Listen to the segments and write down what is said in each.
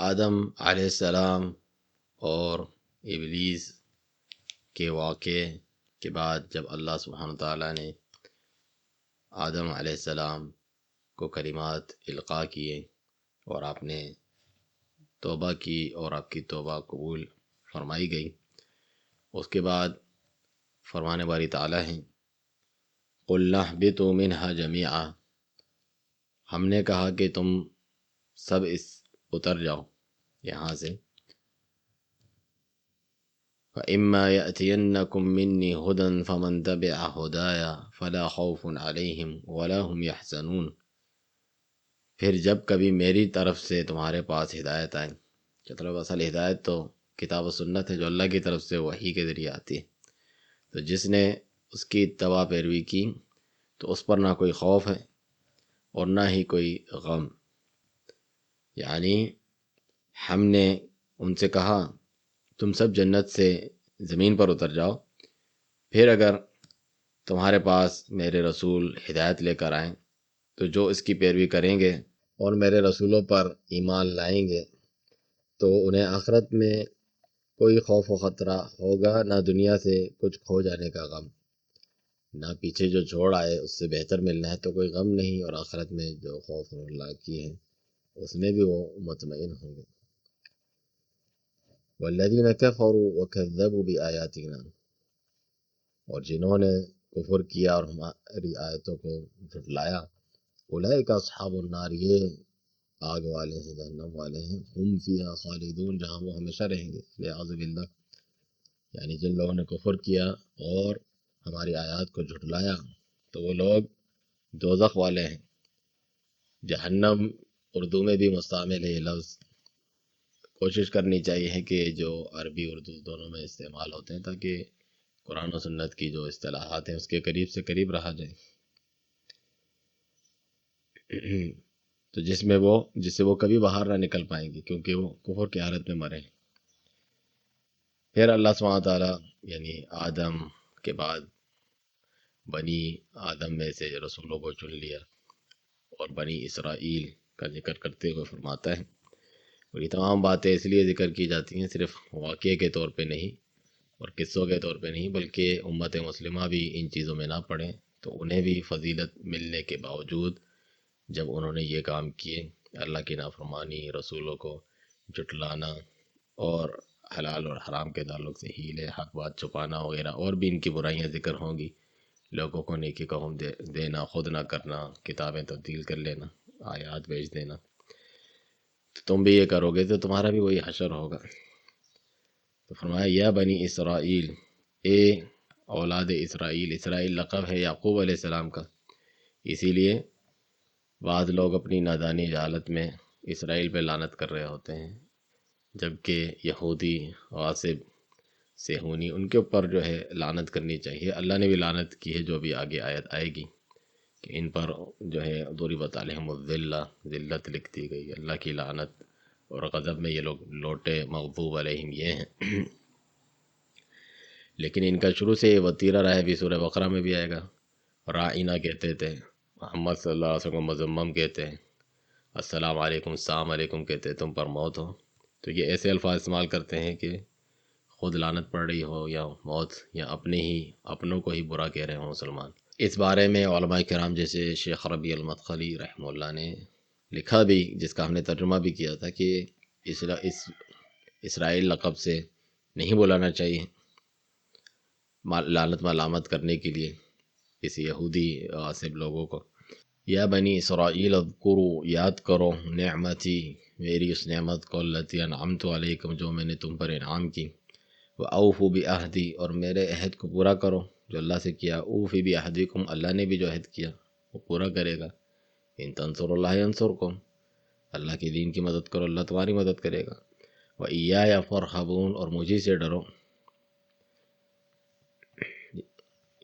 آدم علیہ السلام اور ابلیس کے واقعے کے بعد جب اللہ سبحانہ تعالیٰ نے آدم علیہ السلام کو کلمات القاء کیے اور آپ نے توبہ کی اور آپ کی توبہ قبول فرمائی گئی، اس کے بعد فرمانے باری تعالیٰ ہیں قُلْنَا اهْبِطُوا مِنْهَا جَمِيعًا، ہم نے کہا کہ تم سب اتر جاؤ یہاں سے، فَإِمَّا يَأْتِيَنَّكُم مِّنِّي هُدًى فَمَن تَبِعَ هُدَايَ فَلَا خَوْفٌ عَلَيْهِمْ وَلَا هُمْ يَحْزَنُونَ، پھر جب کبھی میری طرف سے تمہارے پاس ہدایت آئے، مطلب اصل ہدایت تو کتاب و سنت ہے جو اللہ کی طرف سے وحی کے ذریعے آتی ہے، تو جس نے اس کی اتباع پیروی کی تو اس پر نہ کوئی خوف ہے اور نہ ہی کوئی غم۔ یعنی ہم نے ان سے کہا تم سب جنت سے زمین پر اتر جاؤ، پھر اگر تمہارے پاس میرے رسول ہدایت لے کر آئیں تو جو اس کی پیروی کریں گے اور میرے رسولوں پر ایمان لائیں گے تو انہیں آخرت میں کوئی خوف و خطرہ ہوگا، نہ دنیا سے کچھ کھو جانے کا غم، نہ پیچھے جو چھوڑ آئے اس سے بہتر ملنا ہے تو کوئی غم نہیں، اور آخرت میں جو خوف اور لاکی ہے اس میں بھی وہ مطمئن ہوں گے۔ والذین کفروا وکذبوا بآیاتنا، اور جنہوں نے کفر کیا اور ہماری آیتوں کو جھٹلایا، اولئک اصحاب النار، یہ آگ والے ہیں، جہنم والے ہیں، ہم فیہا خالدون، جہاں وہ ہمیشہ رہیں گے، لعاذ باللہ۔ یعنی جن لوگوں نے کفر کیا اور ہماری آیات کو جھٹلایا تو وہ لوگ دوزخ والے ہیں۔ جہنم اردو میں بھی مستعمل ہے یہ لفظ، کوشش کرنی چاہیے کہ جو عربی اردو دونوں میں استعمال ہوتے ہیں تاکہ قرآن و سنت کی جو اصطلاحات ہیں اس کے قریب سے قریب رہا جائے، تو جس سے وہ کبھی باہر نہ نکل پائیں گے کیونکہ وہ کفر کی حالت میں مرے ہیں۔ پھر اللہ سبحانہ تعالیٰ یعنی آدم کے بعد بنی آدم میں سے رسولوں کو چن لیا اور بنی اسرائیل کا ذکر کرتے ہوئے فرماتا ہے، اور یہ تمام باتیں اس لیے ذکر کی جاتی ہیں صرف واقعے کے طور پہ نہیں اور قصوں کے طور پہ نہیں، بلکہ امت مسلمہ بھی ان چیزوں میں نہ پڑیں تو انہیں بھی فضیلت ملنے کے باوجود جب انہوں نے یہ کام کیے، اللہ کی نافرمانی، رسولوں کو جھٹلانا اور حلال اور حرام کے تعلق سے ہیلے، حق بات چھپانا وغیرہ، اور بھی ان کی برائیاں ذکر ہوں گی، لوگوں کو نیکی کا حکم دینا، خود نہ کرنا، کتابیں تبدیل کر لینا، آیات بیچ دینا، تو تم بھی یہ کرو گے تو تمہارا بھی وہی حشر ہوگا۔ تو فرمایا یا بنی اسرائیل، اے اولاد اسرائیل، اسرائیل لقب ہے یعقوب علیہ السلام کا، اسی لیے بعض لوگ اپنی نادانی جہالت میں اسرائیل پہ لعنت کر رہے ہوتے ہیں، جبکہ یہودی غاصب صہیونی ان کے اوپر جو ہے لعنت کرنی چاہیے۔ اللہ نے بھی لعنت کی ہے، جو بھی آگے آیت آئے گی کہ ان پر جو ہے ضربت علیہم الذلہ، ذلت لکھ دی گئی، اللہ کی لعنت، اور غضب میں یہ لوگ لوٹے، مغضوب علیہم یہ ہیں۔ لیکن ان کا شروع سے یہ وتیرہ رہا ہے، بھی سورہ بقرہ میں بھی آئے گا، رائنا کہتے تھے، محمد صلی اللہ علیہ وسلم کو مذمم کہتے ہیں، السلام علیکم، السلام علیکم کہتے ہیں، تم پر موت ہو، تو یہ ایسے الفاظ استعمال کرتے ہیں کہ خود لعنت پڑ رہی ہو یا موت، یا اپنوں کو ہی برا کہہ رہے ہوں مسلمان۔ اس بارے میں علماء کرام جیسے شیخ ربیع المدخلی رحمہ اللہ نے لکھا بھی، جس کا ہم نے ترجمہ بھی کیا تھا، کہ اسرائیل لقب سے نہیں بلانا چاہیے لعنت ملامت کرنے کے لیے اس یہودی غاصب لوگوں کو۔ یا بنی اسرائیل اذکروا، یاد کرو نعمتی، میری اس نعمت کو، التی انعمت علیکم، جو میں نے تم پر انعام کی، وَأَوْفُوا بِعَہدی، اور میرے عہد کو پورا کرو جو اللہ سے کیا، اوفی بعہدکم، اللہ نے بھی جو عہد کیا وہ پورا کرے گا، ان تنصروا اللہ ینصرکم، اللہ کے دین کی مدد کرو اللہ تمہاری مدد کرے گا، وَإِيَّايَ فَارْهَبُونَ، اور مجھے سے ڈرو۔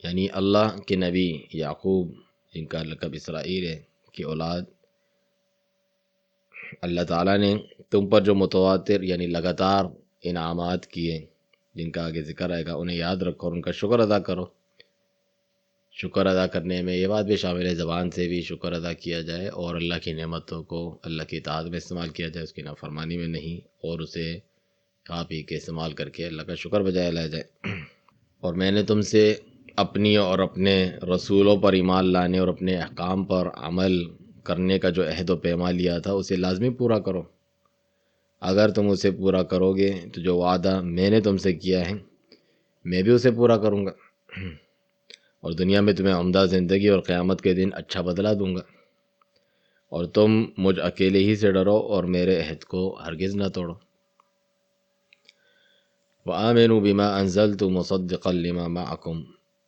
یعنی اللہ کے نبی یعقوب جن کا لقب اسرائیل ہے کی اولاد، اللہ تعالیٰ نے تم پر جو متواتر یعنی لگاتار انعامات کیے جن کا آگے ذکر آئے گا، انہیں یاد رکھو اور ان کا شکر ادا کرو۔ شکر ادا کرنے میں یہ بات بھی شامل ہے زبان سے بھی شکر ادا کیا جائے اور اللہ کی نعمتوں کو اللہ کی اطاعت میں استعمال کیا جائے، اس کی نافرمانی میں نہیں، اور اسے کھا پی کے استعمال کر کے اللہ کا شکر بجائے لایا جائے۔ اور میں نے تم سے اپنی اور اپنے رسولوں پر ایمان لانے اور اپنے احکام پر عمل کرنے کا جو عہد و پیمان لیا تھا اسے لازمی پورا کرو۔ اگر تم اسے پورا کرو گے تو جو وعدہ میں نے تم سے کیا ہے میں بھی اسے پورا کروں گا، اور دنیا میں تمہیں عمدہ زندگی اور قیامت کے دن اچھا بدلہ دوں گا، اور تم مجھ اکیلے ہی سے ڈرو اور میرے عہد کو ہرگز نہ توڑو۔ وَآمِنُوا بِمَا أَنزَلْتُ مُصَدِّقًا لِمَا مَعَكُمْ،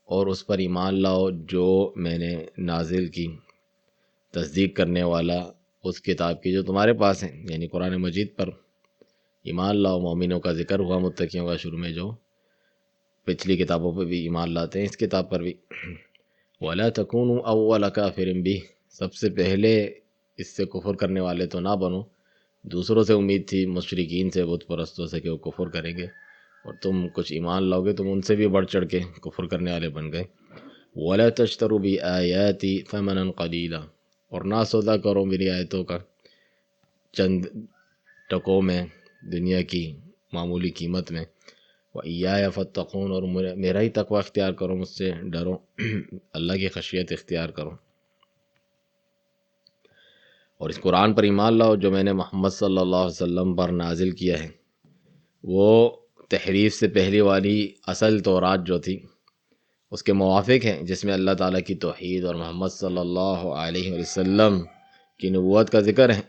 اور اس پر ایمان لاؤ جو میں نے نازل کی، تصدیق کرنے والا اس کتاب کی جو تمہارے پاس ہے، یعنی قرآن مجید پر ایمان لاؤ۔ مومنوں کا ذکر ہوا متقیوں کا شروع میں، جو پچھلی کتابوں پہ بھی ایمان لاتے ہیں، اس کتاب پر بھی۔ وَلَا تَكُونُوا أَوَّلَ كَافِرٍ بِهِ، سب سے پہلے اس سے کفر کرنے والے تو نہ بنو۔ دوسروں سے امید تھی، مشرکین سے، بت پرستوں سے، کہ وہ کفر کریں گے، اور تم کچھ ایمان لاؤ گے، تم ان سے بھی بڑھ چڑھ کے کفر کرنے والے بن گئے۔ وَلَا تَشْتَرُوا بِآيَاتِي ثَمَنًا قَلِيلًا، اور نہ سودا کرو میری آیتوں کا چند ٹکوں میں، دنیا کی معمولی قیمت میں۔ وَإِيَّايَ فَاتَّقُونَ، اور میرا ہی تقوی اختیار کرو، مجھ سے ڈرو، اللہ کی خشیت اختیار کرو۔ اور اس قرآن پر ایمان لاؤ جو میں نے محمد صلی اللہ علیہ وسلم پر نازل کیا ہے، وہ تحریف سے پہلی والی اصل تورات جو تھی اس کے موافق ہیں، جس میں اللہ تعالیٰ کی توحید اور محمد صلی اللہ علیہ وسلم کی نبوت کا ذکر ہے۔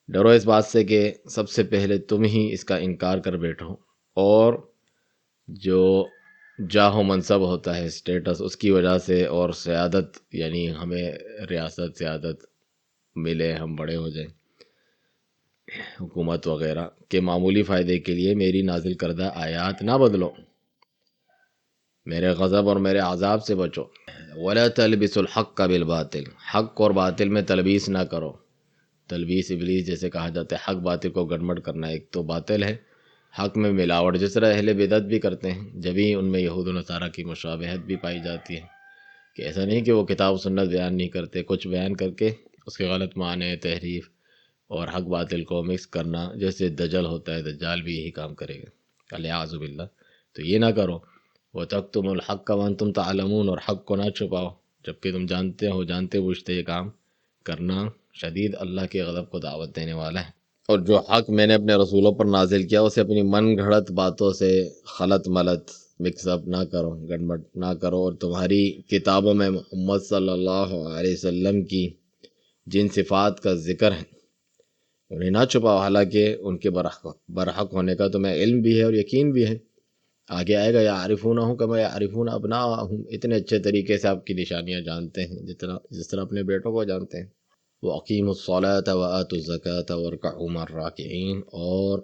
ڈرو اس بات سے کہ سب سے پہلے تم ہی اس کا انکار کر بیٹھو، اور جو جاہ و منصب ہوتا ہے، اسٹیٹس، اس کی وجہ سے، اور سیادت، یعنی ہمیں ریاست سیادت ملے، ہم بڑے ہو جائیں، حکومت وغیرہ کے معمولی فائدے کے لیے میری نازل کردہ آیات نہ بدلو، میرے غضب اور میرے عذاب سے بچو۔ وَلَا تَلْبِسُوا الْحَقَّ بِالْبَاطِلِ، حق اور باطل میں تلبیس نہ کرو۔ تلبیس ابلیس جیسے کہا جاتا ہے، حق باطل کو گڑبڑ کرنا، ایک تو باطل ہے، حق میں ملاوٹ، جس طرح اہل بدعت بھی کرتے ہیں، جبھی ان میں یہود و نصارہ کی مشابہت بھی پائی جاتی ہے، کہ ایسا نہیں کہ وہ کتاب و سنت بیان نہیں کرتے، کچھ بیان کر کے اس کے غلط معنی، تحریف اور حق باطل کو مکس کرنا، جیسے دجل ہوتا ہے، دجال بھی یہی کام کرے گا، الیاذ باللہ۔ تو یہ نہ کرو۔ وَتَكْتُمُوا الْحَقَّ وَأَنْتُمْ تَعْلَمُونَ، اور حق کو نہ چھپاؤ جبکہ تم جانتے ہو، جانتے بوجھتے یہ کام کرنا شدید اللہ کے غضب کو دعوت دینے والا ہے۔ اور جو حق میں نے اپنے رسولوں پر نازل کیا اسے اپنی من گھڑت باتوں سے خلط ملط، مکس اپ نہ کرو، گڑبڑ نہ کرو، اور تمہاری کتابوں میں محمد صلی اللہ علیہ وسلم کی جن صفات کا ذکر ہے انہیں نہ چھپاؤ، حالانکہ ان کے برحق ہونے کا تمہیں علم بھی ہے اور یقین بھی ہے۔ آگے آئے گا یعرفونہ کما یعرفون ابناءہم، اتنے اچھے طریقے سے آپ کی نشانیاں جانتے ہیں جس طرح اپنے بیٹوں کو جانتے ہیں۔ وَأَقِيمُوا الصَّلَاةَ وَآتُوا الزَّكَاةَ وَارْكَعُوا مَعَ الرَّاكِعِينَ، اور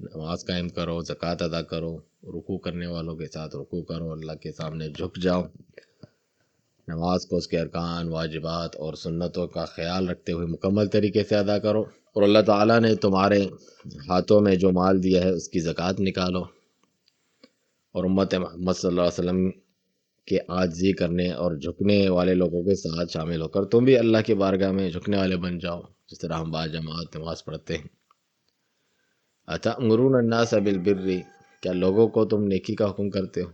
نماز قائم کرو، زکوٰۃ ادا کرو، رکوع کرنے والوں کے ساتھ رکوع کرو، اللہ کے سامنے جھک جاؤ، نماز کو اس کے ارکان، واجبات اور سنتوں کا خیال رکھتے ہوئے مکمل طریقے سے ادا کرو، اور اللہ تعالیٰ نے تمہارے ہاتھوں میں جو مال دیا ہے اس کی زکوٰۃ نکالو، اور امت محمد صلی اللہ علیہ وسلم کے عاجزی کرنے اور جھکنے والے لوگوں کے ساتھ شامل ہو کر تم بھی اللہ کی بارگاہ میں جھکنے والے بن جاؤ، جس طرح ہم باجماعت نماز پڑھتے ہیں۔ أَتَأْمُرُونَ النَّاسَ بِالْبِرِّ، کیا لوگوں کو تم نیکی کا حکم کرتے ہو،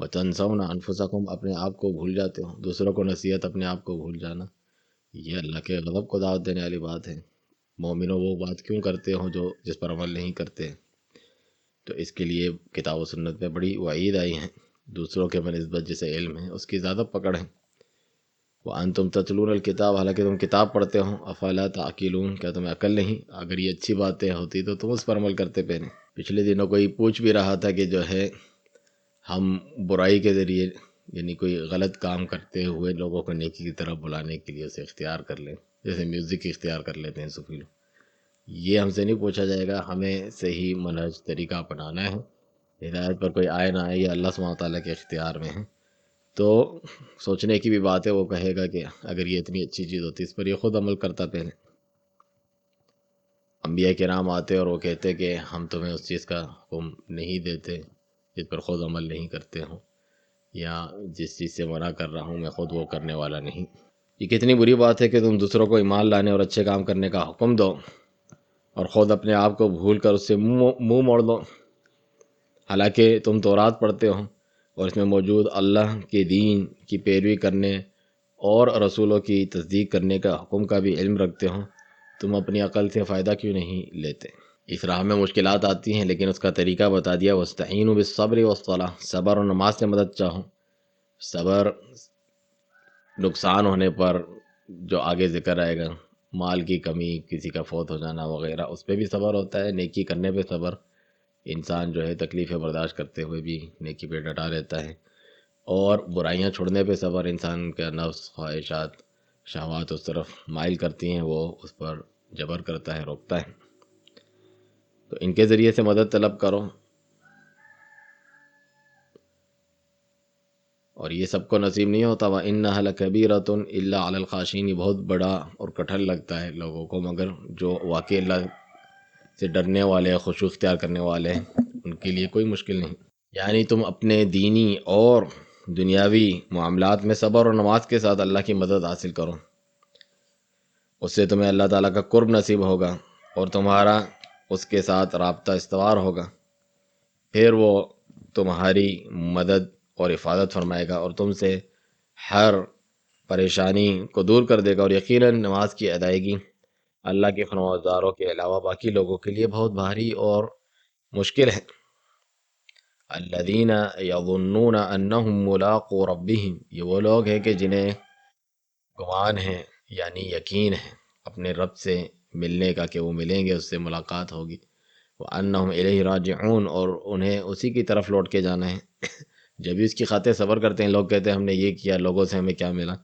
وَتَنْسَوْنَ أَنفُسَكُمْ، اپنے آپ کو بھول جاتے ہو، دوسروں کو نصیحت، اپنے آپ کو بھول جانا، یہ اللہ کے غضب کو دعوت دینے والی بات ہے۔ مومنوں وہ بات کیوں کرتے ہو جو جس پر عمل نہیں کرتے؟ تو اس کے لیے کتاب و سنت میں بڑی وعید آئی ہیں، دوسروں کے بنسبت جسے علم ہے اس کی زیادہ پکڑ ہے۔ وَأَنْتُمْ تَتْلُونَ الْكِتَابَ، حالانکہ تم کتاب پڑھتے ہو، أَفَلَا تَعْقِلُونَ، کیا تمہیں عقل نہیں؟ اگر یہ اچھی باتیں ہوتی تو تم اس پر عمل کرتے پہلے۔ پچھلے دنوں کوئی پوچھ بھی رہا تھا کہ جو ہے ہم برائی کے ذریعے، یعنی کوئی غلط کام کرتے ہوئے لوگوں کو نیکی کی طرف بلانے کے لیے اسے اختیار کر لیں، جیسے میوزک اختیار کر لیتے ہیں صوفی لوگ، یہ ہم سے نہیں پوچھا جائے گا، ہمیں صحیح منہج طریقہ اپنانا ہے۔ ہدایت پر کوئی آئے نہ آئے یہ اللہ سبحانہ تعالیٰ کے اختیار میں ہے، تو سوچنے کی بھی بات ہے، وہ کہے گا کہ اگر یہ اتنی اچھی چیز ہوتی اس پر یہ خود عمل کرتا پہلے۔ انبیاء کرام آتے اور وہ کہتے کہ ہم تمہیں اس چیز کا حکم نہیں دیتے جس پر خود عمل نہیں کرتے ہوں، یا جس چیز سے منع کر رہا ہوں میں خود وہ کرنے والا نہیں۔ یہ کتنی بری بات ہے کہ تم دوسروں کو ایمان لانے اور اچھے کام کرنے کا حکم دو اور خود اپنے آپ کو بھول کر اس سے منہ موڑ دو، حالانکہ تم تورات پڑھتے ہو اور اس میں موجود اللہ کے دین کی پیروی کرنے اور رسولوں کی تصدیق کرنے کا حکم کا بھی علم رکھتے ہو۔ تم اپنی عقل سے فائدہ کیوں نہیں لیتے؟ اس راہ میں مشکلات آتی ہیں لیکن اس کا طریقہ بتا دیا، وَاسْتَعِینُوا بِالصَّبْرِ وَالصَّلَاةِ، صبر اور نماز سے مدد چاہو۔ صبر نقصان ہونے پر جو آگے ذکر آئے گا، مال کی کمی، کسی کا فوت ہو جانا وغیرہ، اس پہ بھی صبر ہوتا ہے۔ نیکی کرنے پہ صبر، انسان جو ہے تکلیفیں برداشت کرتے ہوئے بھی نیکی پہ ڈٹا رہتا ہے، اور برائیاں چھوڑنے پہ صبر، انسان کا نفس، خواہشات، شہوات اس طرف مائل کرتی ہیں، وہ اس پر جبر کرتا ہے، روکتا ہے۔ تو ان کے ذریعے سے مدد طلب کرو، اور یہ سب کو نصیب نہیں ہوتا۔ وَإِنَّهَا لَكَبِيرَةٌ إِلَّا عَلَى الْخَاشِعِينَ، یہ بہت بڑا اور کٹھن لگتا ہے لوگوں کو، مگر جو واقعی اللہ سے ڈرنے والے، خشوع اختیار کرنے والے ہیں، ان کے لیے کوئی مشکل نہیں۔ یعنی تم اپنے دینی اور دنیاوی معاملات میں صبر اور نماز کے ساتھ اللہ کی مدد حاصل کرو، اس سے تمہیں اللہ تعالیٰ کا قرب نصیب ہوگا اور تمہارا اس کے ساتھ رابطہ استوار ہوگا، پھر وہ تمہاری مدد اور حفاظت فرمائے گا اور تم سے ہر پریشانی کو دور کر دے گا، اور یقیناً نماز کی ادائیگی اللہ کے فرمانبرداروں کے علاوہ باقی لوگوں کے لیے بہت بھاری اور مشکل ہے۔ الذین یظنون انہم ملاقو ربہم، یہ وہ لوگ ہیں کہ جنہیں گمان ہے یعنی یقین ہے اپنے رب سے ملنے کا، کہ وہ ملیں گے، اس سے ملاقات ہوگی، وَأَنَّهُمْ إِلَيْهِ راجعون، اور انہیں اسی کی طرف لوٹ کے جانا ہے۔ جب بھی اس کی خاطر صبر کرتے ہیں، لوگ کہتے ہیں ہم نے یہ کیا، لوگوں سے ہمیں کیا ملا،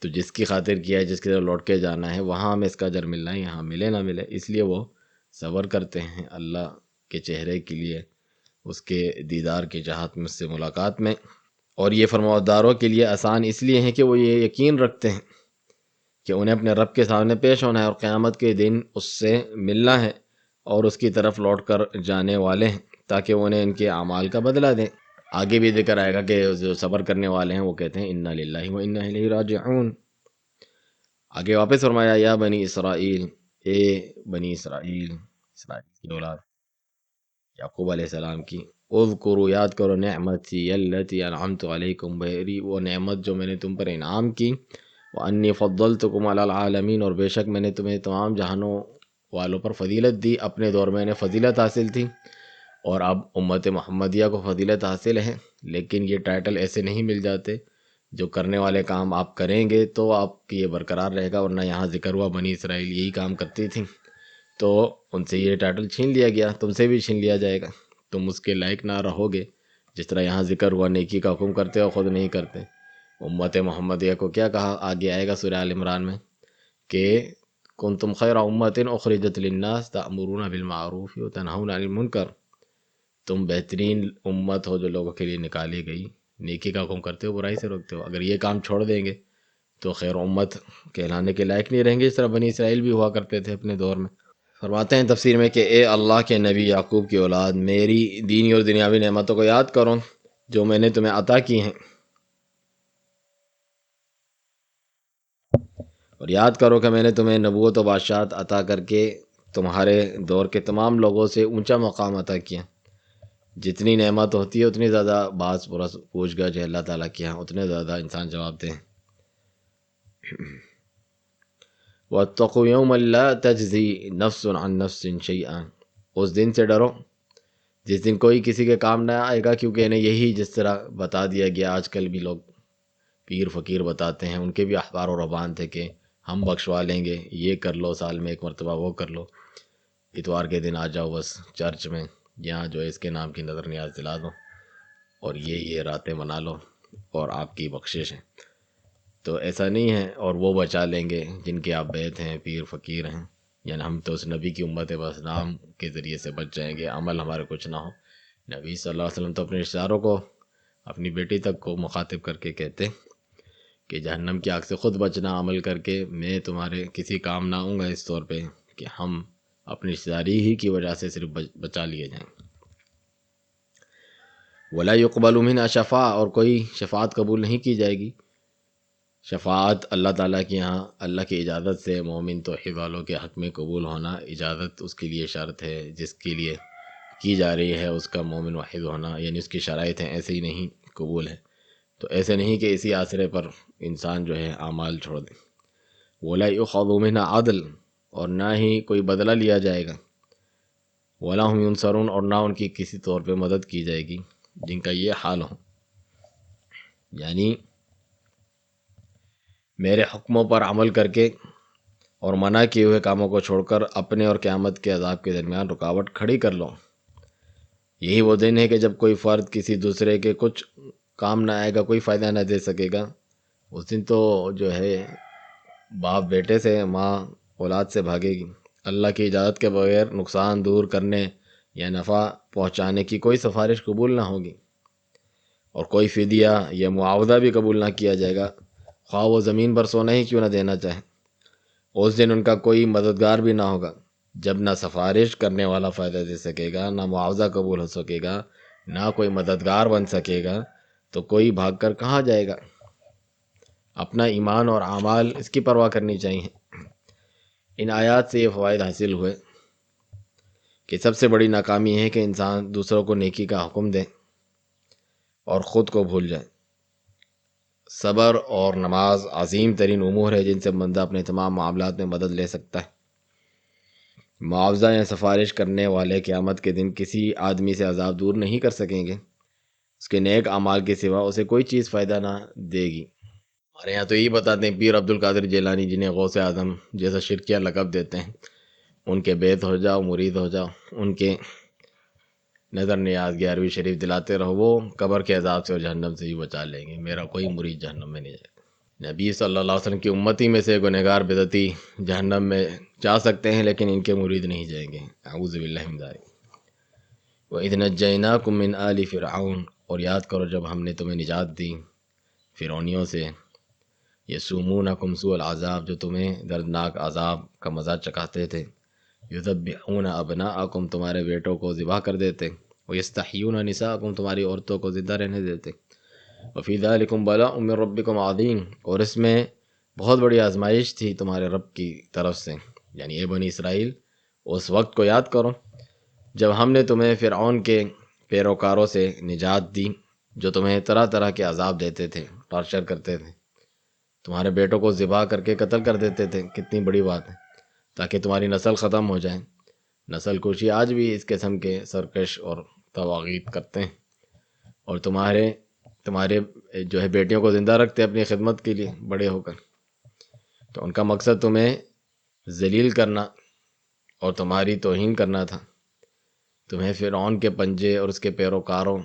تو جس کی خاطر کیا ہے، جس کی طرف لوٹ کے جانا ہے، وہاں ہمیں اس کا اجر ملنا ہے، یہاں ملے نہ ملے، اس لیے وہ صبر کرتے ہیں اللہ کے چہرے کے لیے، اس کے دیدار کی چاہت میں، اس سے ملاقات میں۔ اور یہ فرمانبرداروں کے لیے آسان اس لیے ہیں کہ وہ یہ یقین رکھتے ہیں کہ انہیں اپنے رب کے سامنے پیش ہونا ہے اور قیامت کے دن اس سے ملنا ہے، اور اس کی طرف لوٹ کر جانے والے ہیں تاکہ وہ انہیں ان کے اعمال کا بدلہ دیں۔ آگے بھی ذکر آئے گا کہ جو صبر کرنے والے ہیں وہ کہتے ہیں انا للہ و انا الیہ راجعون۔ آگے واپس فرمایا، یا بنی اسرائیل، اے بنی اسرائیل، اسرائیل کی اولاد یعقوب علیہ السلام کی، اذکروا، یاد کرو، نعمتی التی انعمت علیکم، میری وہ نعمت جو میں نے تم پر انعام کی، وانی فضلتکم علی العالمین، اور بے شک میں نے تمہیں تمام جہانوں والوں پر فضیلت دی، اپنے دور میں انہیں فضیلت حاصل تھی اور اب امت محمدیہ کو فضیلت حاصل ہے، لیکن یہ ٹائٹل ایسے نہیں مل جاتے۔ جو کرنے والے کام آپ کریں گے تو آپ کی یہ برقرار رہے گا، ورنہ یہاں ذکر ہوا بنی اسرائیل یہی کام کرتی تھیں تو ان سے یہ ٹائٹل چھین لیا گیا، تم سے بھی چھین لیا جائے گا، تم اس کے لائق نہ رہو گے۔ جس طرح یہاں ذکر ہوا نیکی کا حکم کرتے ہو، خود نہیں کرتے۔ امت محمدیہ کو کیا کہا، آگے آئے گا سورہ آل عمران میں، کہ کنتم خیر امت اخرجت للناس تأمرون بالمعروف وتنہون عن المنکر، تم بہترین امت ہو جو لوگوں کے لیے نکالی گئی، نیکی کا حکم کرتے ہو، برائی سے روکتے ہو۔ اگر یہ کام چھوڑ دیں گے تو خیر امت کہلانے کے لائق نہیں رہیں گے، اس طرح بنی اسرائیل بھی ہوا کرتے تھے اپنے دور میں۔ فرماتے ہیں تفسیر میں کہ اے اللہ کے نبی یعقوب کی اولاد، میری دینی اور دنیاوی نعمتوں کو یاد کرو جو میں نے تمہیں عطا کی ہیں، اور یاد کرو کہ میں نے تمہیں نبوت و بادشاہت عطا کر کے تمہارے دور کے تمام لوگوں سے اونچا مقام عطا کیا۔ جتنی نعمت ہوتی ہے اتنی زیادہ باز پوچھ گچھ ہے اللہ تعالیٰ کے یہاں، اتنے زیادہ انسان جواب دیں۔ وَاتَّقُوا يَوْمًا لَا تَجْزِي نَفْسٌ عَن نَفْسٍ شَيْئًا، اس دن سے ڈرو جس دن کوئی کسی کے کام نہ آئے گا، کیونکہ انہیں یہی جس طرح بتا دیا گیا، آج کل بھی لوگ پیر فقیر بتاتے ہیں، ان کے بھی احبار و رہبان تھے کہ ہم بخشوا لیں گے، یہ کر لو، سال میں ایک مرتبہ وہ کر لو، اتوار کے دن آ جاؤ بس چرچ میں، یہاں جو ہے اس کے نام کی نظر نیاز دلا دو، اور یہ راتیں منا لو اور آپ کی بخشش ہے۔ تو ایسا نہیں ہے، اور وہ بچا لیں گے جن کے آپ بیت ہیں، پیر فقیر ہیں، یعنی ہم تو اس نبی کی امت ہے، بس نام کے ذریعے سے بچ جائیں گے، عمل ہمارے کچھ نہ ہو۔ نبی صلی اللہ علیہ وسلم تو اپنے رشتہ داروں کو، اپنی بیٹی تک کو مخاطب کر کے کہتے کہ جہنم کی آگ سے خود بچنا عمل کر کے، میں تمہارے کسی کام نہ آؤں گا، اس طور پہ کہ ہم اپنی رشتہ داری ہی کی وجہ سے صرف بچا لیے جائیں۔ ولا يقبل منها شفاع، اور کوئی شفاعت قبول نہیں کی جائے گی۔ شفاعت اللہ تعالیٰ کے یہاں اللہ کی اجازت سے مومن توحید والوں کے حق میں قبول ہونا، اجازت اس کے لیے شرط ہے جس کے لیے کی جا رہی ہے اس کا مومن واحد ہونا، یعنی اس کی شرائط ہیں، ایسے ہی نہیں قبول ہے۔ تو ایسے نہیں کہ اسی آسرے پر انسان جو ہے اعمال چھوڑ دے۔ ولا يؤخذ منها عدل، اور نہ ہی کوئی بدلہ لیا جائے گا۔ ولا هم ينصرون، اور نہ ان کی کسی طور پہ مدد کی جائے گی جن کا یہ حال ہو۔ یعنی میرے حکموں پر عمل کر کے اور منع کیے ہوئے کاموں کو چھوڑ کر اپنے اور قیامت کے عذاب کے درمیان رکاوٹ کھڑی کر لو۔ یہی وہ دن ہے کہ جب کوئی فرد کسی دوسرے کے کچھ کام نہ آئے گا، کوئی فائدہ نہ دے سکے گا۔ اس دن تو جو ہے باپ بیٹے سے، ماں اولاد سے بھاگے گی۔ اللہ کی اجازت کے بغیر نقصان دور کرنے یا نفع پہنچانے کی کوئی سفارش قبول نہ ہوگی، اور کوئی فدیہ یا معاوضہ بھی قبول نہ کیا جائے گا، خواہ وہ زمین پر سونا ہی کیوں نہ دینا چاہے۔ اس دن ان کا کوئی مددگار بھی نہ ہوگا، جب نہ سفارش کرنے والا فائدہ دے سکے گا، نہ معاوضہ قبول ہو سکے گا، نہ کوئی مددگار بن سکے گا، تو کوئی بھاگ کر کہاں جائے گا؟ اپنا ایمان اور اعمال اس کی پرواہ کرنی چاہیے۔ ان آیات سے یہ فوائد حاصل ہوئے کہ سب سے بڑی ناکامی ہے کہ انسان دوسروں کو نیکی کا حکم دے اور خود کو بھول جائے۔ صبر اور نماز عظیم ترین امور ہے جن سے بندہ اپنے تمام معاملات میں مدد لے سکتا ہے۔ معاوضہ یا سفارش کرنے والے قیامت کے دن کسی آدمی سے عذاب دور نہیں کر سکیں گے، اس کے نیک اعمال کے سوا اسے کوئی چیز فائدہ نہ دے گی۔ ہمارے یہاں تو یہی بتاتے ہیں پیر عبد القادر جیلانی، جنہیں غوث اعظم جیسا شرکیہ لقب دیتے ہیں، ان کے بیت ہو جاؤ، مرید ہو جاؤ، ان کے نظر نیاز 11ویں شریف دلاتے رہو، وہ قبر کے عذاب سے اور جہنم سے ہی بچا لیں گے۔ میرا کوئی مرید جہنم میں نہیں جائے گا۔ نبی صلی اللہ علیہ وسلم کی امتی میں سے گنہگار بدعتی جہنم میں جا سکتے ہیں، لیکن ان کے مرید نہیں جائیں گے۔ اعوذ باللہ من ذلک۔ وَإِذْ نَجَّيْنَاكُم مِّنْ آلِ فِرْعَوْنَ، اور یاد کرو جب ہم نے تمہیں نجات دی فرعونیوں سے، یسومونکم سوء العذاب، جو تمہیں دردناک عذاب کا مزہ چکھاتے تھے، یذبحون ابناءکم، تمہارے بیٹوں کو ذبح کر دیتے، ویستحیون نساءکم، تمہاری عورتوں کو زندہ رہنے دیتے۔ وفی ذلکم بلاء من ربکم عظیم، اور اس میں بہت بڑی آزمائش تھی تمہارے رب کی طرف سے۔ یعنی اے بنی اسرائیل، اس وقت کو یاد کرو جب ہم نے تمہیں فرعون کے پیروکاروں سے نجات دی، جو تمہیں طرح طرح کے عذاب دیتے تھے، ٹارچر کرتے تھے، تمہارے بیٹوں کو ذبح کر کے قتل کر دیتے تھے۔ کتنی بڑی بات ہے، تاکہ تمہاری نسل ختم ہو جائے۔ نسل کشی آج بھی اس قسم کے سرکش اور طواغیت کرتے ہیں، اور تمہارے جو ہے بیٹیوں کو زندہ رکھتے اپنی خدمت کے لیے بڑے ہو کر۔ تو ان کا مقصد تمہیں ذلیل کرنا اور تمہاری توہین کرنا تھا، تمہیں فرعون کے پنجے اور اس کے پیروکاروں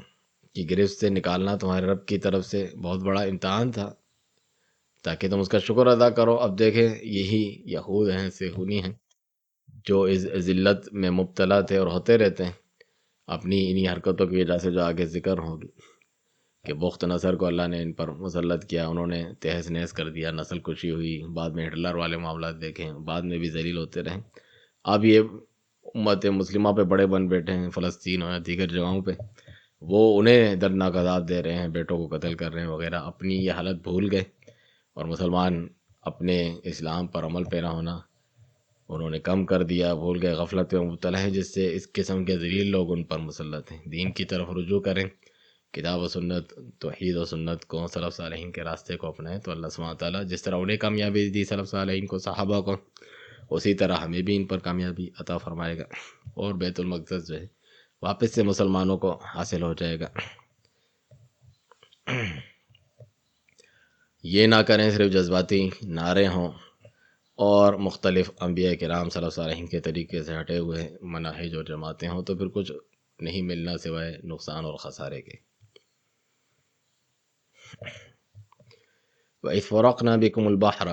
کی گرفت سے نکالنا تمہارے رب کی طرف سے بہت بڑا امتحان تھا، تاکہ تم اس کا شکر ادا کرو۔ اب دیکھیں یہی یہود ہیں، صہیونی ہیں، جو اس ذلت میں مبتلا تھے اور ہوتے رہتے ہیں اپنی انہی حرکتوں کی وجہ سے، جو آگے ذکر ہوگی کہ بخت نصر کو اللہ نے ان پر مسلط کیا، انہوں نے تہس نہس کر دیا، نسل کشی ہوئی، بعد میں ہٹلر والے معاملات دیکھیں، بعد میں بھی ذلیل ہوتے رہیں۔ اب یہ امت مسلمہ پہ بڑے بن بیٹھے ہیں، فلسطین اور دیگر جگہوں پہ، وہ انہیں دردناک عذاب دے رہے ہیں، بیٹوں کو قتل کر رہے ہیں وغیرہ۔ اپنی یہ حالت بھول گئے، اور مسلمان اپنے اسلام پر عمل پیرا ہونا انہوں نے کم کر دیا، بھول گئے، غفلت میں مبتلا ہیں، جس سے اس قسم کے ذلیل لوگ ان پر مسلط ہیں۔ دین کی طرف رجوع کریں، کتاب و سنت، توحید و سنت کو، سلف صالحین کے راستے کو اپنائیں، تو اللہ سبحانہ تعالیٰ جس طرح انہیں کامیابی دی سلف صالحین کو، صحابہ کو، اسی طرح ہمیں بھی ان پر کامیابی عطا فرمائے گا، اور بیت المقدس جو ہے واپس سے مسلمانوں کو حاصل ہو جائے گا۔ یہ نہ کریں صرف جذباتی نعرے ہوں اور مختلف انبیاء کرام صلی اللہ علیہ وسلم کے طریقے سے ہٹے ہوئے مناہج اور جماعتیں ہوں، تو پھر کچھ نہیں ملنا سوائے نقصان اور خسارے کے۔ وَإِذْ فَرَقْنَا بِكُمُ الْبَحْرَ،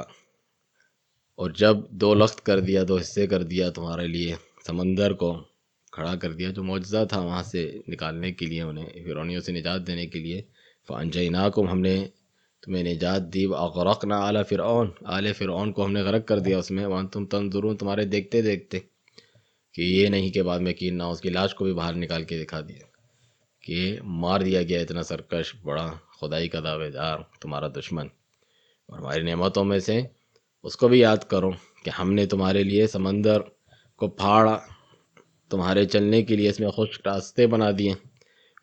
اور جب دو لخت کر دیا، دو حصے کر دیا تمہارے لیے، سمندر کو کھڑا کر دیا، جو معجزہ تھا وہاں سے نکالنے کے لیے، انہیں فرعونیوں سے نجات دینے کے لیے۔ فَأَنْجَيْنَاكُمْ، ہم نے تمہیں نجات دی، وَأَغْرَقْنَا آلَ فِرْعَوْنَ، آل فرعون کو ہم نے غرق کر دیا اس میں، وَأَنْتُمْ تَنْظُرُونَ، تمہارے دیکھتے دیکھتے، کہ یہ نہیں کہ بعد میں کین نہ ہو، اس کی لاش کو بھی باہر نکال کے دکھا دیا۔ کہ مار دیا گیا اتنا سرکش بڑا خدائی کا دعوے دار تمہارا دشمن، اور ہماری نعمتوں میں سے اس کو بھی یاد کرو کہ ہم نے تمہارے لیے سمندر کو پھاڑا، تمہارے چلنے کے لیے اس میں خشک راستے بنا دیے،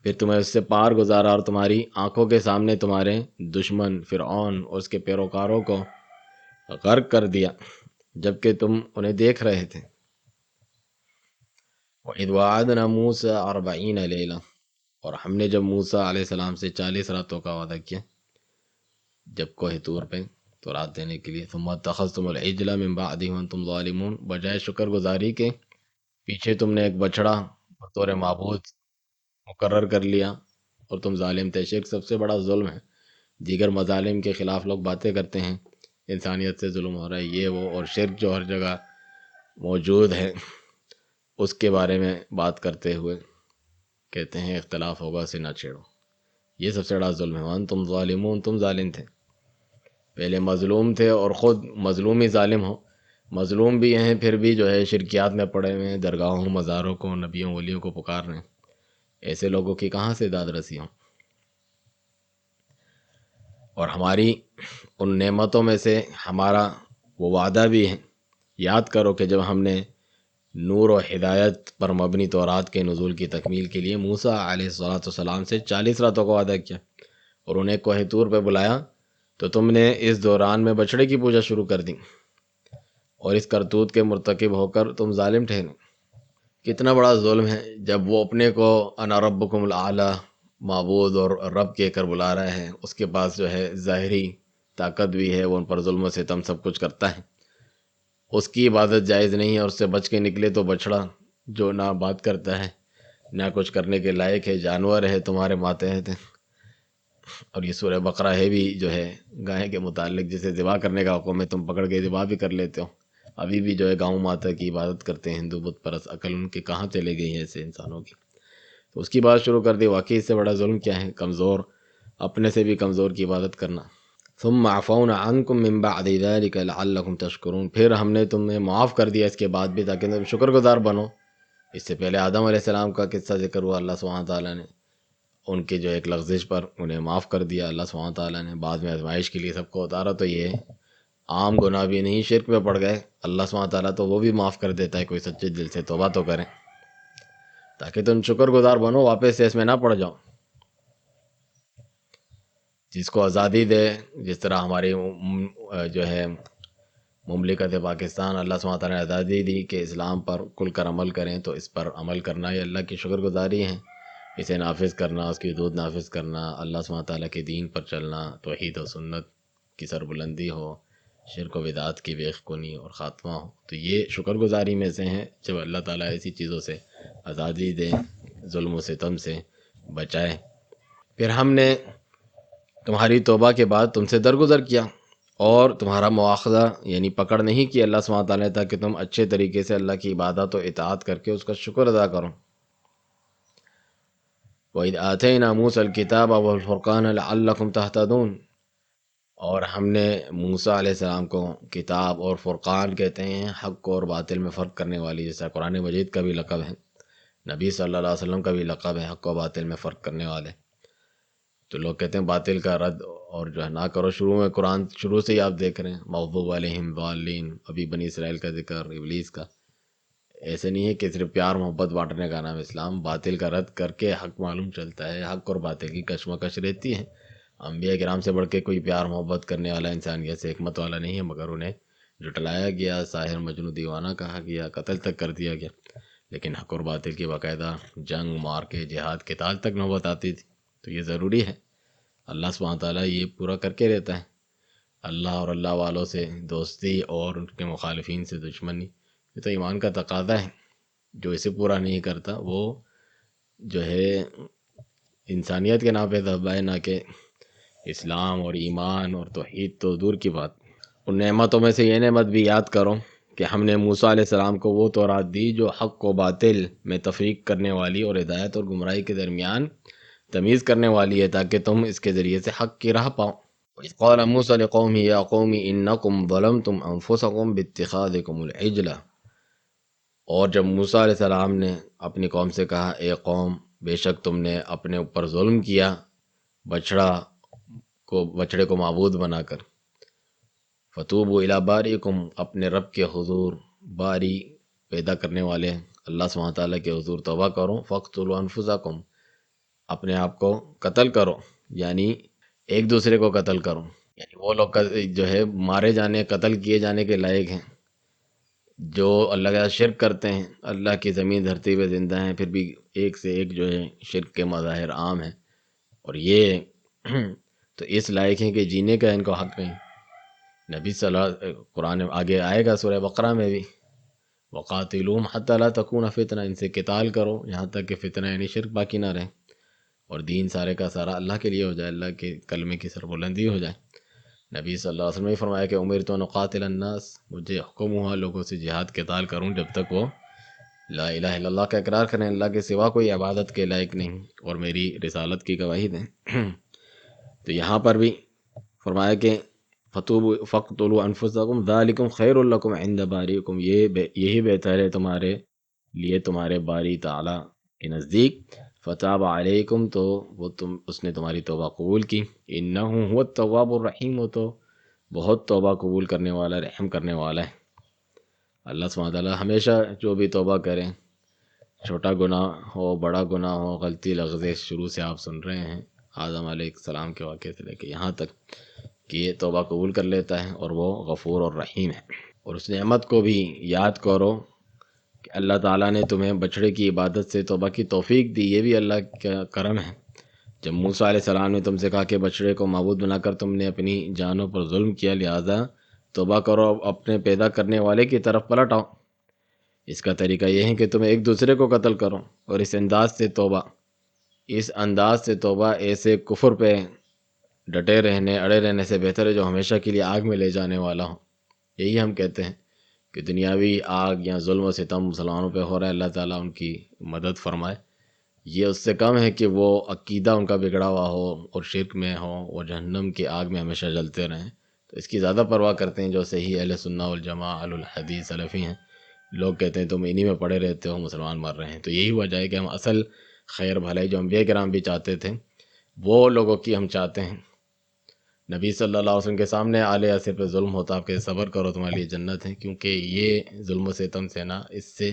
پھر تمہیں اس سے پار گزارا اور تمہاری آنکھوں کے سامنے تمہارے دشمن فرعون اور اس کے پیروکاروں کو غرق کر دیا جبکہ تم انہیں دیکھ رہے تھے۔ وَإِذْ وَعَدْنَا مُوسَىٰ 40 لَيْلَةً، اور ہم نے جب موسیٰ علیہ السلام سے 40 راتوں کا وعدہ کیا جب کوہ طور پہ تو رات دینے کے لیے، ثُمَّ اتَّخَذْتُمُ الْعِجْلَ مِن بَعْدِهِ وَأَنْتُمْ ظَالِمُونَ، بجائے شکر گزاری کے پیچھے تم نے ایک بچڑا بطور معبود مقرر کر لیا اور تم ظالم تھے۔ شرک سب سے بڑا ظلم ہے، دیگر مظالم کے خلاف لوگ باتیں کرتے ہیں انسانیت سے ظلم ہو رہا ہے یہ وہ، اور شرک جو ہر جگہ موجود ہے اس کے بارے میں بات کرتے ہوئے کہتے ہیں اختلاف ہوگا اسے نہ چھیڑو، یہ سب سے بڑا ظلم ہے۔ وَأَنْتُمْ ظَالِمُونَ، تم ظالم تھے، پہلے مظلوم تھے اور خود مظلوم ہی ظالم ہو، مظلوم بھی ہیں پھر بھی جو ہے شرکیات میں پڑے ہوئے ہیں، درگاہوں مزاروں کو نبیوں ولیوں کو پکار رہے ہیں، ایسے لوگوں کی کہاں سے داد رسی ہوں۔ اور ہماری ان نعمتوں میں سے ہمارا وہ وعدہ بھی ہے، یاد کرو کہ جب ہم نے نور و ہدایت پر مبنی تورات کے نزول کی تکمیل کے لیے موسیٰ علیہ السلام سے 40 راتوں کا وعدہ کیا اور انہیں کوہ طور پہ بلایا، تو تم نے اس دوران میں بچڑے کی پوجا شروع کر دی اور اس کرتوت کے مرتکب ہو کر تم ظالم ٹھہرے۔ کتنا بڑا ظلم ہے جب وہ اپنے کو انا ربکم الاعلی معبود اور رب کہہ کر بلا رہا ہے، اس کے پاس جو ہے ظاہری طاقت بھی ہے، وہ ان پر ظلم و ستم سب کچھ کرتا ہے، اس کی عبادت جائز نہیں ہے، اور اس سے بچ کے نکلے تو بچڑا جو نہ بات کرتا ہے نہ کچھ کرنے کے لائق ہے، جانور ہے، تمہارے ماتحت ہے۔ اور یہ سورہ بقرہ ہے بھی جو ہے گائے کے متعلق، جسے ذبح کرنے کا حکم ہے تم پکڑ کے ذبح بھی کر لیتے ہو، ابھی بھی جو ہے گاؤں ماتا کی عبادت کرتے ہیں ہندو بت پرست، عقل ان کی کہاں چلے گئی ہے ایسے انسانوں کی، تو اس کی بات شروع کر دی۔ واقعی اس سے بڑا ظلم کیا ہے، کمزور اپنے سے بھی کمزور کی عبادت کرنا۔ ثم عفونا عنکم من بعد ذلک لعلکم تشکرون، پھر ہم نے تمہیں معاف کر دیا اس کے بعد بھی تاکہ تم شکر گزار بنو۔ اس سے پہلے آدم علیہ السلام کا قصہ ذکر ہوا، اللہ سبحانہ تعالیٰ نے ان کے جو ایک لغزش پر انہیں معاف کر دیا اللہ سبحانہ تعالیٰ نے، بعد میں آزمائش کے لیے سب کو اتارا، تو یہ عام گناہ بھی نہیں، شرک میں پڑ گئے اللہ سبحانہ تعالیٰ تو وہ بھی معاف کر دیتا ہے، کوئی سچے دل سے توبہ تو کریں تاکہ تم شکر گزار بنو، واپس سے اس میں نہ پڑ جاؤ۔ جس کو آزادی دے، جس طرح ہماری جو ہے مملکت پاکستان، اللہ سبحانہ تعالیٰ نے آزادی دی کہ اسلام پر کھل کر عمل کریں، تو اس پر عمل کرنا یہ اللہ کی شکر گزاری ہے، اسے نافذ کرنا، اس کی حدود نافذ کرنا، اللہ سبحانہ تعالیٰ کے دین پر چلنا، توحید و سنت کی سربلندی ہو، شرک و بدعات کی بے خونی اور خاتمہ ہو، تو یہ شکر گزاری میں سے ہیں جب اللہ تعالیٰ ایسی چیزوں سے آزادی دے، ظلم و ستم سے بچائے۔ پھر ہم نے تمہاری توبہ کے بعد تم سے درگزر کیا اور تمہارا مواخذہ یعنی پکڑ نہیں کی اللہ سبحانہ تعالیٰ نے، تاکہ تم اچھے طریقے سے اللہ کی عبادت و اطاعت کر کے اس کا شکر ادا کرو۔ وَإِذْ آتَيْنَا مُوسَى الْكِتَابَ وَالْفُرْقَانَ لَعَلَّكُمْ تَهْتَدُونَ، اور ہم نے موسیٰ علیہ السلام کو کتاب اور فرقان کہتے ہیں حق اور باطل میں فرق کرنے والی، جیسا قرآن مجید کا بھی لقب ہے، نبی صلی اللہ علیہ وسلم کا بھی لقب ہے حق و باطل میں فرق کرنے والے۔ تو لوگ کہتے ہیں باطل کا رد اور جو ہے نہ کرو، شروع میں قرآن شروع سے ہی آپ دیکھ رہے ہیں مغضوب علیہم ضالین، ابھی بنی اسرائیل کا ذکر، ابلیس کا، ایسے نہیں ہے کہ صرف پیار محبت بانٹنے کا نام اسلام، باطل کا رد کر کے حق معلوم چلتا ہے، حق اور باطل کی کشمکش رہتی ہے، انبیاء کرام سے بڑھ کے کوئی پیار محبت کرنے والا انسانیت سے حکمت والا نہیں ہے، مگر انہیں جھٹلایا گیا، ساحر مجنون دیوانہ کہا گیا، قتل تک کر دیا گیا، لیکن حق اور باطل کی باقاعدہ جنگ، مار کے جہاد، قتال تک نوبت آتی تھی، تو یہ ضروری ہے، اللہ سبحانہ تعالیٰ یہ پورا کر کے رہتا ہے، اللہ اور اللہ والوں سے دوستی اور ان کے مخالفین سے دشمنی، یہ تو ایمان کا تقاضا ہے، جو اسے پورا نہیں کرتا وہ جو ہے انسانیت کے نام پہ ذبح ہے، نہ کہ اسلام اور ایمان اور توحید تو دور کی بات۔ ان نعمتوں میں سے یہ نعمت بھی یاد کرو کہ ہم نے موسیٰ علیہ السلام کو وہ تورات دی جو حق و باطل میں تفریق کرنے والی اور ہدایت اور گمراہی کے درمیان تمیز کرنے والی ہے، تاکہ تم اس کے ذریعے سے حق کی راہ پاؤ۔ وَإِذْ قَالَ مُوسَىٰ لِقَوْمِهِ يَا قَوْمِ إِنَّكُمْ ظَلَمْتُمْ أَنفُسَكُمْ بِاتِّخَاذِكُمُ الْعِجْلَ، اور جب موسیٰ علیہ السلام نے اپنی قوم سے کہا اے قوم بے شک تم نے اپنے اوپر ظلم کیا بچڑے کو معبود بنا کر، فتوبوا الی بارئکم، اپنے رب کے حضور، باری پیدا کرنے والے اللہ سبحانہ تعالیٰ کے حضور توبہ کرو، فاقتلوا انفسکم، اپنے آپ کو قتل کرو، یعنی ایک دوسرے کو قتل کرو، یعنی وہ لوگ جو ہے مارے جانے قتل کیے جانے کے لائق ہیں جو اللہ کا شرک کرتے ہیں، اللہ کی زمین دھرتی پہ زندہ ہیں پھر بھی ایک سے ایک جو ہے شرک کے مظاہر عام ہیں، اور یہ تو اس لائق ہیں کہ جینے کا ان کو حق نہیں۔ نبی صلی اللہ قرآن آگے آئے گا سورہ بقرہ میں بھی، وقاتلوہم حتی لا تکون فتنہ، ان سے قتال کرو یہاں تک کہ فتنہ یعنی شرک باقی نہ رہے اور دین سارے کا سارا اللہ کے لیے ہو جائے، اللہ کے کلمے کی سربلندی ہو جائے۔ نبی صلی اللہ علیہ وسلم نے فرمایا کہ امرت ان اقاتل الناس، مجھے حکم ہوا لوگوں سے جہاد قتال کروں جب تک وہ لا الہ الا اللہ کا اقرار کریں، اللہ کے سوا کوئی عبادت کے لائق نہیں اور میری رسالت کی گواہی دیں۔ تو یہاں پر بھی فرمایا کہ فقتلوا انفسکم ذالکم خیر لکم عند باریکم، یہی بہتر ہے تمہارے لیے تمہارے باری تعالیٰ کے نزدیک، فتاب علیکم، تو اس نے تمہاری توبہ قبول کی، انہ هو التواب الرحیم، وہ تو بہت توبہ قبول کرنے والا رحم کرنے والا ہے۔ اللہ سبحانہ تعالیٰ ہمیشہ جو بھی توبہ کریں، چھوٹا گناہ ہو بڑا گناہ ہو، غلطی لغزش شروع سے آپ سن رہے ہیں آدم علیہ السلام کے واقعے سے لے کے یہاں تک کہ یہ توبہ قبول کر لیتا ہے اور وہ غفور اور رحیم ہے۔ اور اس نعمت کو بھی یاد کرو کہ اللہ تعالیٰ نے تمہیں بچڑے کی عبادت سے توبہ کی توفیق دی، یہ بھی اللہ کا کرم ہے۔ جب موسیٰ علیہ السلام نے تم سے کہا کہ بچڑے کو معبود بنا کر تم نے اپنی جانوں پر ظلم کیا، لہذا توبہ کرو، اپنے پیدا کرنے والے کی طرف پلٹ آؤ۔ اس کا طریقہ یہ ہے کہ تم ایک دوسرے کو قتل کرو، اور اس انداز سے توبہ ایسے کفر پہ ڈٹے رہنے اڑے رہنے سے بہتر ہے جو ہمیشہ کے لیے آگ میں لے جانے والا ہو۔ یہی ہم کہتے ہیں کہ دنیاوی آگ یا ظلم و ستم مسلمانوں پہ ہو رہا ہے، اللہ تعالیٰ ان کی مدد فرمائے، یہ اس سے کم ہے کہ وہ عقیدہ ان کا بگڑا ہوا ہو اور شرک میں ہو اور جہنم کی آگ میں ہمیشہ جلتے رہیں، تو اس کی زیادہ پرواہ کرتے ہیں جو صحیح اہل سنہ والجماعہ اہل الحدیث سلفی ہیں۔ لوگ کہتے ہیں تم انہی میں پڑے رہتے ہو، مسلمان مر رہے ہیں، تو یہی وجہ ہے کہ ہم اصل خیر بھلائی جو انبیاء کرام بھی چاہتے تھے وہ لوگوں کی ہم چاہتے ہیں۔ نبی صلی اللہ علیہ وسلم کے سامنے آل یاسر پہ ظلم ہوتا، آپ کہ صبر کرو تمہارے لیے جنت ہے، کیونکہ یہ ظلم و ستم سے نا اس سے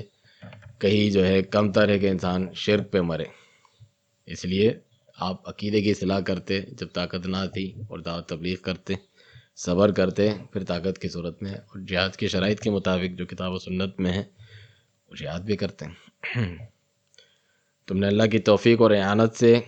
کہیں جو ہے کم تر ہے کہ انسان شرک پہ مرے۔ اس لیے آپ عقیدے کی اصلاح کرتے جب طاقت نہ تھی اور دعوت تبلیغ کرتے، صبر کرتے پھر طاقت کی صورت میں، اور جہاد کی شرائط کے مطابق جو کتاب و سنت میں ہے وہ جہاد بھی کرتے ہیں۔ تم نے اللہ کی توفیق اور اعانت سے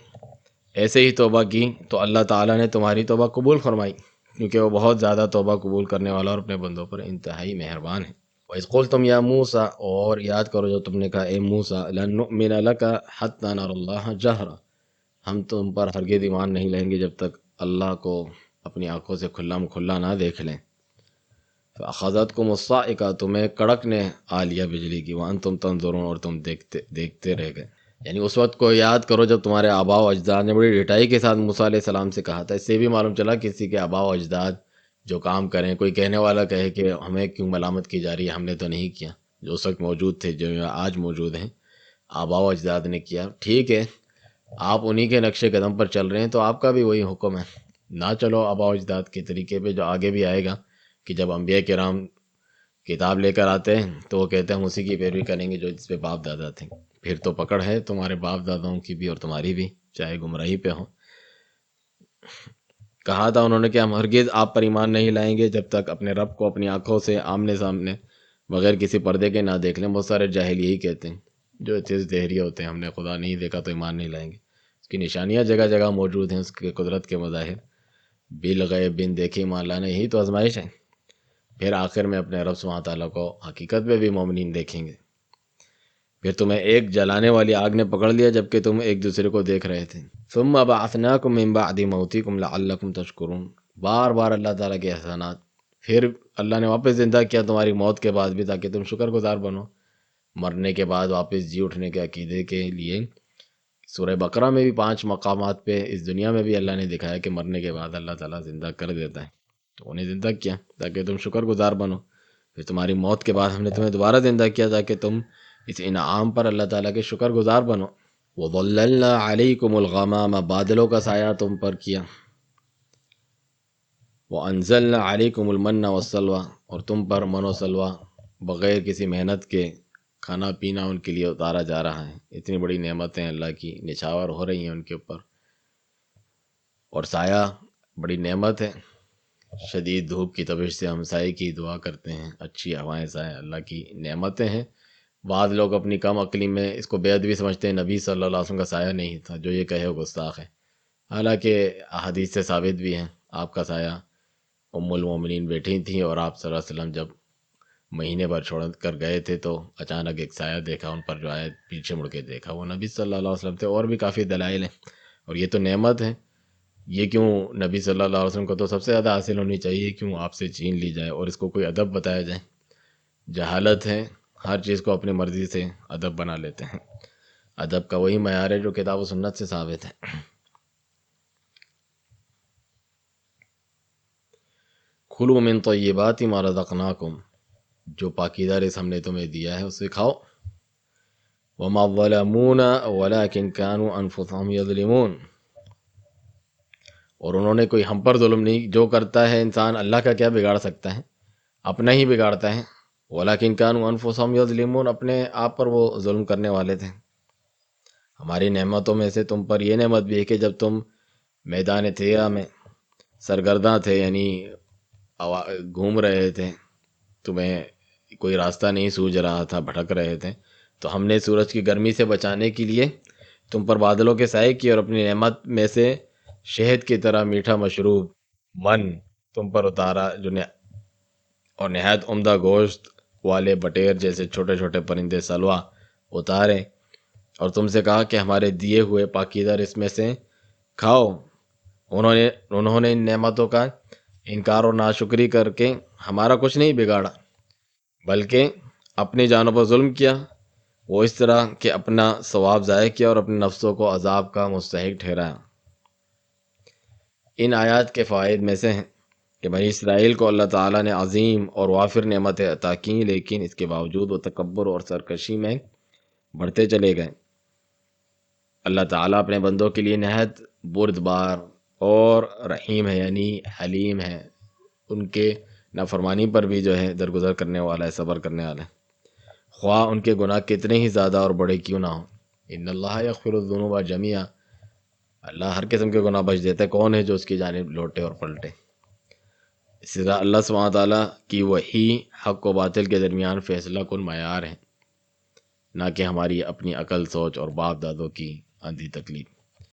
ایسے ہی توبہ کی تو اللہ تعالیٰ نے تمہاری توبہ قبول فرمائی، کیونکہ وہ بہت زیادہ توبہ قبول کرنے والا اور اپنے بندوں پر انتہائی مہربان ہے۔ وَإِذْ قُلْتُمْ يَا مُوسَىٰ، اور یاد کرو جو تم نے کہا اے موسیٰ، لَن نُؤْمِنَ لَكَ حَتَّىٰ نَرَى اللَّهَ جَهْرًا، ہم تم پر ہرگز ایمان نہیں لائیں گے جب تک اللہ کو اپنی آنکھوں سے کھلا مکھلا نہ دیکھ لیں۔ فَأَخَذَتْكُمُ الصَّاعِقَةُ، تمہیں کڑک نے آ لیا بجلی کی، وَأَنْتُمْ تَنظُرُونَ، اور تم دیکھتے رہ گئے۔ یعنی اس وقت کو یاد کرو جب تمہارے آباء و اجداد نے بڑی ڈٹائی کے ساتھ موسیٰ علیہ السلام سے کہا تھا۔ اس سے بھی معلوم چلا کسی کے آباء و اجداد جو کام کریں، کوئی کہنے والا کہے کہ ہمیں کیوں ملامت کی جا رہی ہے، ہم نے تو نہیں کیا، جو اس وقت موجود تھے جو آج موجود ہیں، آباء و اجداد نے کیا، ٹھیک ہے، آپ انہی کے نقش قدم پر چل رہے ہیں تو آپ کا بھی وہی حکم ہے، نہ چلو آباء و اجداد کے طریقے پہ، جو آگے بھی آئے گا کہ جب انبیاء کرام کتاب لے کر آتے ہیں تو وہ کہتے ہیں ہم اسی کی پیروی کریں گے جو جس پہ باپ دادا تھے، پھر تو پکڑ ہے تمہارے باپ داداؤں کی بھی اور تمہاری بھی، چاہے گمراہی پہ ہو۔ کہا تھا انہوں نے کہ ہم ہرگز آپ پر ایمان نہیں لائیں گے جب تک اپنے رب کو اپنی آنکھوں سے آمنے سامنے بغیر کسی پردے کے نہ دیکھ لیں۔ بہت سارے جاہل یہی کہتے ہیں جو چیز دہریہ ہوتے ہیں، ہم نے خدا نہیں دیکھا تو ایمان نہیں لائیں گے۔ اس کی نشانیاں جگہ جگہ موجود ہیں، اس کے قدرت کے مظاہر، بالغیب بن دیکھے ایمان لانا، یہی تو آزمائش ہے۔ پھر آخر میں اپنے رب سبحانہ تعالیٰ کو حقیقت میں بھی مومنین دیکھیں گے۔ پھر تمہیں ایک جلانے والی آگ نے پکڑ لیا جبکہ تم ایک دوسرے کو دیکھ رہے تھے۔ ثم بعثناکم من بعد موتکم لعلکم تشکرون، بار بار اللہ تعالیٰ کے احسانات، پھر اللہ نے واپس زندہ کیا تمہاری موت کے بعد بھی تاکہ تم شکر گزار بنو، مرنے کے بعد واپس جی اٹھنے کے عقیدے کے لیے۔ سورہ بقرہ میں بھی 5 مقامات پہ اس دنیا میں بھی اللہ نے دکھایا کہ مرنے کے بعد اللہ تعالیٰ زندہ کر دیتا ہے، تو انہیں زندہ کیا تاکہ تم شکر گزار بنو۔ پھر تمہاری موت کے بعد ہم نے تمہیں دوبارہ زندہ کیا تاکہ تم اس انعام پر اللہ تعالیٰ کے شکر گزار بنو۔ وَظَلَّلْنَا عَلَيْكُمُ الْغَمَامَ بادلوں کا سایہ تم پر کیا، وَأَنزَلْنَا عَلَيْكُمُ الْمَنَّ وَالسَّلْوَىٰ اور تم پر من و سلوہ بغیر کسی محنت کے کھانا پینا ان کے لیے اتارا جا رہا ہے۔ اتنی بڑی نعمتیں اللہ کی نچھاور ہو رہی ہیں ان کے اوپر، اور سایہ بڑی نعمت ہے۔ شدید دھوپ کی تپش سے ہم سائے کی دعا کرتے ہیں، اچھی ہوائیں سایہ اللہ کی نعمتیں ہیں۔ بعض لوگ اپنی کم عقلی میں اس کو بے ادبی سمجھتے ہیں، نبی صلی اللہ علیہ وسلم کا سایہ نہیں تھا، جو یہ کہے وہ گستاخ ہے۔ حالانکہ احادیث سے ثابت بھی ہیں، آپ کا سایہ ام المومنین بیٹھی تھیں، اور آپ صلی اللہ علیہ وسلم جب مہینے بھر چھوڑ کر گئے تھے تو اچانک ایک سایہ دیکھا ان پر، جو آئے پیچھے مڑ کے دیکھا وہ نبی صلی اللہ علیہ وسلم تھے۔ اور بھی کافی دلائل ہیں، اور یہ تو نعمت ہے، یہ کیوں نبی صلی اللہ علیہ وسلم کو تو سب سے زیادہ حاصل ہونی چاہیے، کیوں آپ سے چھین لی جائے اور اس کو کوئی ادب بتایا جائے؟ جہالت ہے، ہر چیز کو اپنی مرضی سے ادب بنا لیتے ہیں۔ ادب کا وہی معیار ہے جو کتاب و سنت سے ثابت ہے۔ کُلُوا مِن طیبات ما رزقناکم، جو پاکیزہ رزق ہم نے تمہیں دیا ہے اسے کھاؤ۔ وما ظلمونا ولکن كانوا انفسهم یظلمون، اور انہوں نے کوئی ہم پر ظلم نہیں، جو کرتا ہے انسان اللہ کا کیا بگاڑ سکتا ہے، اپنا ہی بگاڑتا ہے۔ ولیکن كانوا انفسهم یظلمون، اپنے آپ پر وہ ظلم کرنے والے تھے۔ ہماری نعمتوں میں سے تم پر یہ نعمت بھی ہے کہ جب تم میدان تھیرا میں سرگرداں تھے، یعنی گھوم رہے تھے، تمہیں کوئی راستہ نہیں سوجھ رہا تھا، بھٹک رہے تھے، تو ہم نے سورج کی گرمی سے بچانے کے لیے تم پر بادلوں کے سائے کی، اور اپنی نعمت میں سے شہد کی طرح میٹھا مشروب من تم پر اتارا، اور نہایت عمدہ گوشت والے بٹیر جیسے چھوٹے چھوٹے پرندے سلوا اتارے، اور تم سے کہا کہ ہمارے دیے ہوئے پاکیزہ رزق میں سے کھاؤ۔ انہوں نے ان نعمتوں کا انکار اور ناشکری کر کے ہمارا کچھ نہیں بگاڑا، بلکہ اپنی جانوں پر ظلم کیا۔ وہ اس طرح کہ اپنا ثواب ضائع کیا اور اپنے نفسوں کو عذاب کا مستحق ٹھہرایا۔ ان آیات کے فوائد میں سے ہیں کہ بنی اسرائیل کو اللہ تعالیٰ نے عظیم اور وافر نعمتیں عطا کیں، لیکن اس کے باوجود وہ تکبر اور سرکشی میں بڑھتے چلے گئے۔ اللہ تعالیٰ اپنے بندوں کے لیے نہایت بردبار اور رحیم ہے، یعنی حلیم ہے، ان کے نافرمانی پر بھی جو ہے درگزر کرنے والا ہے، صبر کرنے والا ہے، خواہ ان کے گناہ کتنے ہی زیادہ اور بڑے کیوں نہ ہوں۔ ان اللہ یغفر الذنوب جميعا، اللہ ہر قسم کے گناہ بخش دیتا ہے، کون ہے جو اس کی جانب لوٹے اور پلٹے؟ اسی طرح اللہ سبحانہ تعالیٰ کی وحی حق و باطل کے درمیان فیصلہ کن معیار ہے، نہ کہ ہماری اپنی عقل، سوچ اور باپ دادوں کی اندھی تکلیف۔